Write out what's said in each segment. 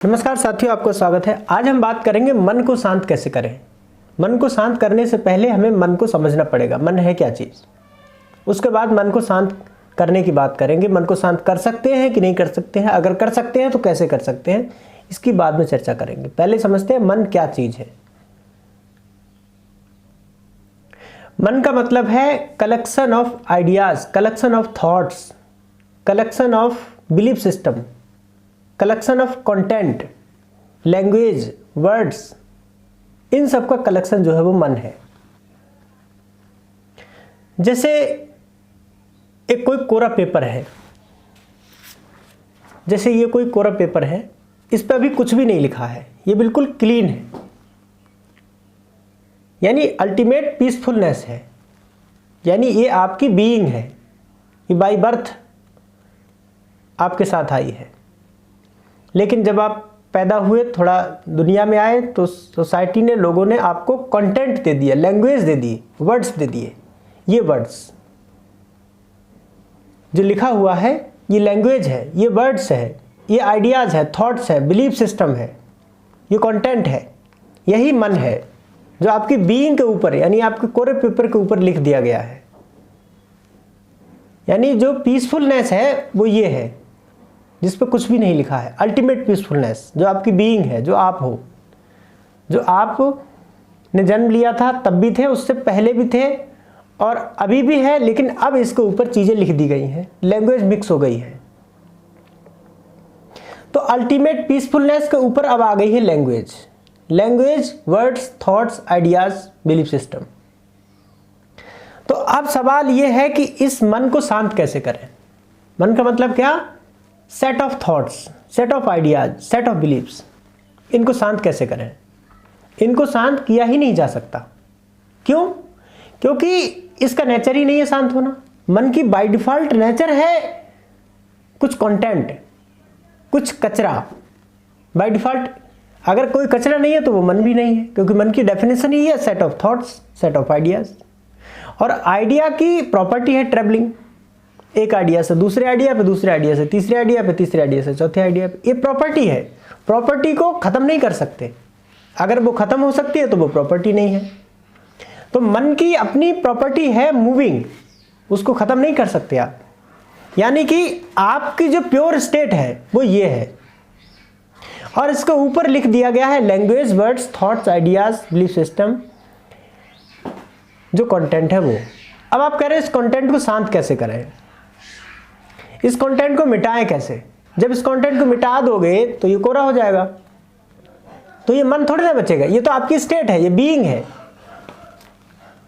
नमस्कार साथियों, आपका स्वागत है। आज हम बात करेंगे मन को शांत कैसे करें। मन को शांत करने से पहले हमें मन को समझना पड़ेगा, मन है क्या चीज़। उसके बाद मन को शांत करने की बात करेंगे। मन को शांत कर सकते हैं कि नहीं कर सकते हैं, अगर कर सकते हैं तो कैसे कर सकते हैं, इसकी बाद में चर्चा करेंगे। पहले समझते हैं मन क्या चीज़ है। मन का मतलब है collection of ideas, collection of thoughts, collection of belief system, collection of content, language, words, इन सब का कलेक्शन जो है वो मन है। जैसे एक कोई कोरा पेपर है, जैसे ये कोई कोरा पेपर है, इस पर अभी कुछ भी नहीं लिखा है, ये बिल्कुल क्लीन है, यानी अल्टीमेट पीसफुलनेस है, यानी ये आपकी बीइंग है, ये बाय बर्थ आपके साथ आई है। लेकिन जब आप पैदा हुए, थोड़ा दुनिया में आए, तो सोसाइटी ने, लोगों ने आपको कंटेंट दे दिया, लैंग्वेज दे दी, वर्ड्स दे दिए। ये वर्ड्स जो लिखा हुआ है, ये लैंग्वेज है, ये वर्ड्स है, ये आइडियाज़ है, थॉट्स है, बिलीफ सिस्टम है, ये कंटेंट है। यही मन है जो आपकी बीइंग के ऊपर, यानी आपके कोरे पेपर के ऊपर लिख दिया गया है। यानी जो पीसफुलनेस है वो ये है, जिस पर कुछ भी नहीं लिखा है। अल्टीमेट पीसफुलनेस जो आपकी बीइंग है, जो आप हो, जो आप ने जन्म लिया था तब भी थे, उससे पहले भी थे और अभी भी है, लेकिन अब इसके ऊपर चीज़ें लिख दी गई हैं, लैंग्वेज मिक्स हो गई है। तो अल्टीमेट पीसफुलनेस के ऊपर अब आ गई है language, language, words, thoughts, ideas, belief system. तो अब सवाल यह है कि इस मन को शांत कैसे करें। मन का मतलब क्या? Set of thoughts, set of ideas, set of beliefs. इनको शांत कैसे करें? इनको शांत किया ही नहीं जा सकता। क्यों? क्योंकि इसका नेचर ही नहीं है शांत होना। मन की बाय डिफॉल्ट नेचर है कुछ कंटेंट, कुछ कचरा। बाय डिफॉल्ट अगर कोई कचरा नहीं है तो वो मन भी नहीं है, क्योंकि मन की डेफिनेशन ही है set of thoughts, set of ideas. और आइडिया की प्रॉपर्टी है ट्रेवलिंग, एक आइडिया से दूसरे आइडिया पे, दूसरे आइडिया से तीसरे आइडिया पे, तीसरे आइडिया से चौथे आइडिया पे। ये प्रॉपर्टी है, प्रॉपर्टी को खत्म नहीं कर सकते। अगर वो खत्म हो सकती है तो वो प्रॉपर्टी नहीं है। तो मन की अपनी प्रॉपर्टी है मूविंग, उसको खत्म नहीं कर सकते आप। यानी कि आपकी जो प्योर स्टेट है वो ये है, और इसके ऊपर लिख दिया गया है language, words, thoughts, ideas, belief system, जो कंटेंट है वो। अब आप कह रहे हैं इस कंटेंट को शांत कैसे करें, इस कंटेंट को मिटाएं कैसे। जब इस कंटेंट को मिटा दोगे तो ये कोरा हो जाएगा, तो ये मन थोड़ी ना बचेगा। ये तो आपकी स्टेट है, ये बीइंग है।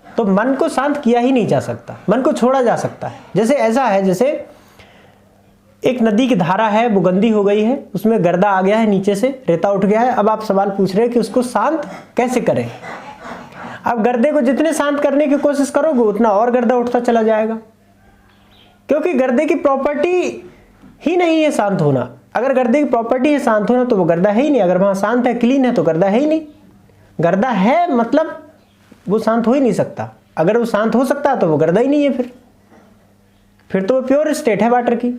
तो मन को शांत किया ही नहीं जा सकता, मन को छोड़ा जा सकता है। जैसे ऐसा है, जैसे एक नदी की धारा है, वो गंदी हो गई है, उसमें गर्दा आ गया है, नीचे से रेता उठ गया है। अब आप सवाल पूछ रहे हैं कि उसको शांत कैसे करें। अब गर्दे को जितने शांत करने की कोशिश करोगे उतना और गर्दा उठता चला जाएगा, क्योंकि गर्दे की प्रॉपर्टी ही नहीं है शांत होना। अगर गर्दे की प्रॉपर्टी है शांत होना तो वो गर्दा है ही नहीं। अगर वहां शांत है, क्लीन है, तो गर्दा है ही नहीं। गर्दा है मतलब वो शांत हो ही नहीं सकता। अगर वो शांत हो सकता तो वो गर्दा ही नहीं है, फिर तो वो प्योर स्टेट है वाटर की।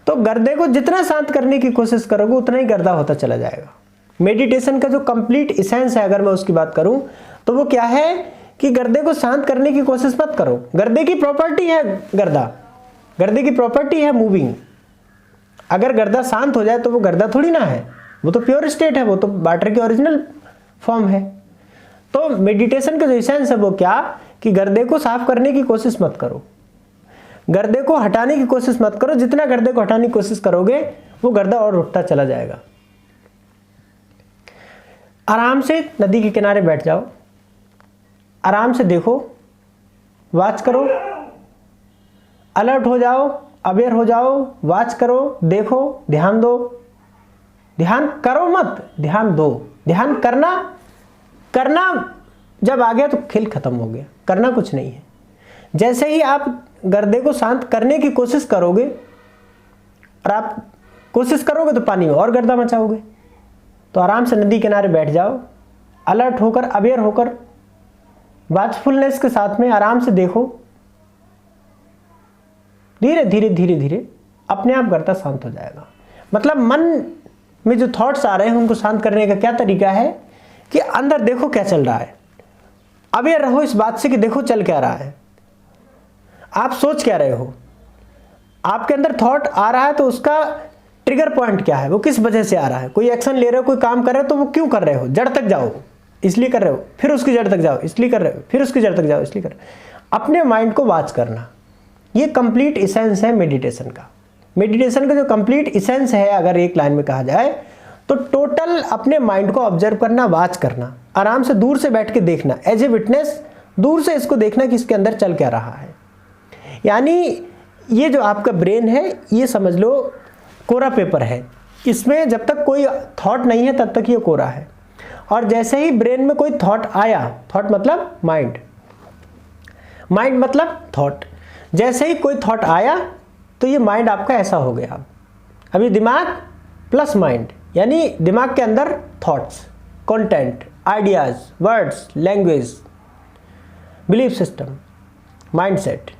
तो गर्दे को जितना शांत करने की कोशिश करोगे उतना ही गर्दा होता चला जाएगा। मेडिटेशन का जो कंप्लीट इसेंस है, अगर मैं उसकी बात करूं तो वो क्या है कि गर्दे को शांत करने की कोशिश मत करो। गर्दे की प्रॉपर्टी है गर्दा, गर्दे की प्रॉपर्टी है मूविंग। अगर गर्दा शांत हो जाए तो वो गर्दा थोड़ी ना है, वो तो प्योर स्टेट है, वो तो वाटर की ओरिजिनल फॉर्म है। तो मेडिटेशन का जो एसेंस है वो क्या कि गर्दे को साफ करने की कोशिश मत करो, गर्दे को हटाने की कोशिश मत करो। जितना गर्दे को हटाने की कोशिश करोगे वो गर्दा और उठता चला जाएगा। आराम से नदी के किनारे बैठ जाओ, आराम से देखो, वॉच करो, अलर्ट हो जाओ, अवेयर हो जाओ, वॉच करो, देखो, ध्यान दो। ध्यान करो मत, ध्यान दो। ध्यान करना जब आ गया तो खेल खत्म हो गया, करना कुछ नहीं है। जैसे ही आप गर्दे को शांत करने की कोशिश करोगे, और आप कोशिश करोगे तो पानी में और गर्दा मचाओगे। तो आराम से नदी किनारे बैठ जाओ, अलर्ट होकर, अवेयर होकर, वॉचफुलनेस के साथ में आराम से देखो। धीरे धीरे धीरे धीरे अपने आप गर्दा शांत हो जाएगा। मतलब मन में जो थॉट्स आ रहे हैं उनको शांत करने का क्या तरीका है कि अंदर देखो क्या चल रहा है, अवेयर रहो इस बात से कि देखो चल क्या रहा है, आप सोच क्या रहे हो, आपके अंदर थॉट आ रहा है तो उसका ट्रिगर पॉइंट क्या है, वो किस वजह से आ रहा है। कोई एक्शन ले रहे हो, कोई काम कर रहे हो तो वो क्यों कर रहे हो, जड़ तक जाओ इसलिए कर रहे हो, फिर उसकी जड़ तक जाओ इसलिए कर रहे हो, फिर उसकी जड़ तक जाओ इसलिए कर रहे हो। अपने माइंड को वॉच करना, ये कंप्लीट इसेंस है मेडिटेशन का। मेडिटेशन का जो कंप्लीट इसेंस है अगर एक लाइन में कहा जाए तो टोटल अपने माइंड को ऑब्जर्व करना, वॉच करना, आराम से दूर से बैठ के देखना, एज ए विटनेस दूर से इसको देखना कि इसके अंदर चल क्या रहा है। यानी ये जो आपका ब्रेन है ये समझ लो कोरा पेपर है, इसमें जब तक कोई थॉट नहीं है तब तक ये कोरा है, और जैसे ही ब्रेन में कोई थॉट आया, थॉट मतलब माइंड, माइंड मतलब थॉट, जैसे ही कोई थॉट आया तो ये माइंड आपका ऐसा हो गया। अभी दिमाग प्लस माइंड, यानी दिमाग के अंदर thoughts, content, ideas, words, language, belief system, mindset,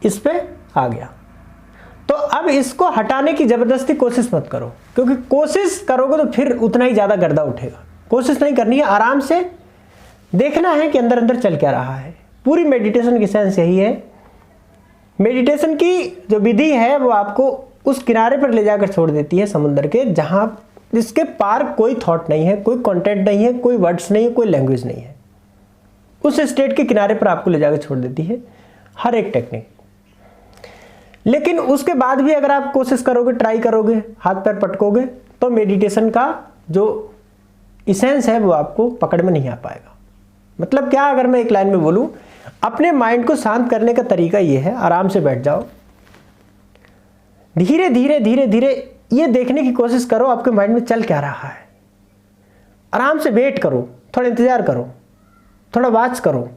इस पे आ गया। तो अब इसको हटाने की जबरदस्ती कोशिश मत करो, क्योंकि कोशिश करोगे तो फिर उतना ही ज्यादा गर्दा उठेगा। कोशिश नहीं करनी है, आराम से देखना है कि अंदर अंदर चल क्या रहा है। पूरी मेडिटेशन की सेंस यही है। मेडिटेशन की जो विधि है वो आपको उस किनारे पर ले जाकर छोड़ देती है समुद्र के, जहां जिसके पार कोई थॉट नहीं है, कोई कंटेंट नहीं है, कोई वर्ड्स नहीं है, कोई लैंग्वेज नहीं है। उस स्टेट के किनारे पर आपको ले जाकर छोड़ देती है हर एक टेक्निक। लेकिन उसके बाद भी अगर आप कोशिश करोगे, ट्राई करोगे, हाथ पैर पटकोगे, तो मेडिटेशन का जो इसेंस है वो आपको पकड़ में नहीं आ पाएगा। मतलब क्या, अगर मैं एक लाइन में बोलूं, अपने माइंड को शांत करने का तरीका ये है, आराम से बैठ जाओ, धीरे धीरे धीरे धीरे ये देखने की कोशिश करो आपके माइंड में चल क्या रहा है। आराम से वेट करो, थोड़ा इंतजार करो, थोड़ा वॉच करो,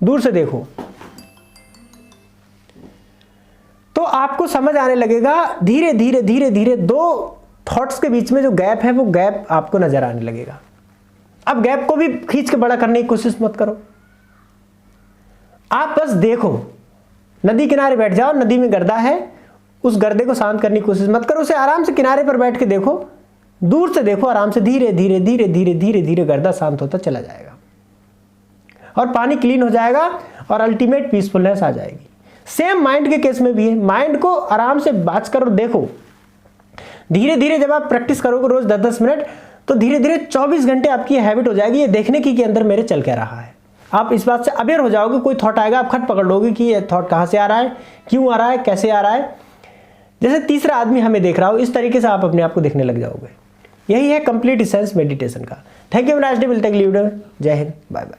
दूर से देखो, तो आपको समझ आने लगेगा। धीरे धीरे धीरे धीरे दो थॉट्स के बीच में जो गैप है वो गैप आपको नजर आने लगेगा। अब गैप को भी खींच के बड़ा करने की कोशिश मत करो, आप बस देखो। नदी किनारे बैठ जाओ, नदी में गर्दा है, उस गर्दे को शांत करने की कोशिश मत करो, उसे आराम से किनारे पर बैठ के देखो, दूर से देखो, आराम से, धीरे धीरे धीरे धीरे धीरे धीरे गर्दा शांत होता चला जाएगा और पानी क्लीन हो जाएगा और अल्टीमेट पीसफुलनेस आ जाएगी। सेम माइंड के केस में भी है। माइंड को आराम से बात करो, देखो, धीरे धीरे जब आप प्रैक्टिस करोगे रोज 10-10 मिनट, तो धीरे धीरे 24 घंटे आपकी हैबिट हो जाएगी ये देखने की कि अंदर मेरे चल क्या रहा है। आप इस बात से अवेयर हो जाओगे, कोई थॉट आएगा आप खट पकड़ लोगे कि ये थॉट कहां से आ रहा है, क्यों आ रहा है, कैसे आ रहा है, जैसे तीसरा आदमी हमें देख रहा हो, इस तरीके से आप अपने आप को देखने लग जाओगे। यही है कंप्लीट इसेंस मेडिटेशन का। थैंक यू, नाइस डे, मिलते हैं अगली वीडियो में। जय हिंद, बाय बाय।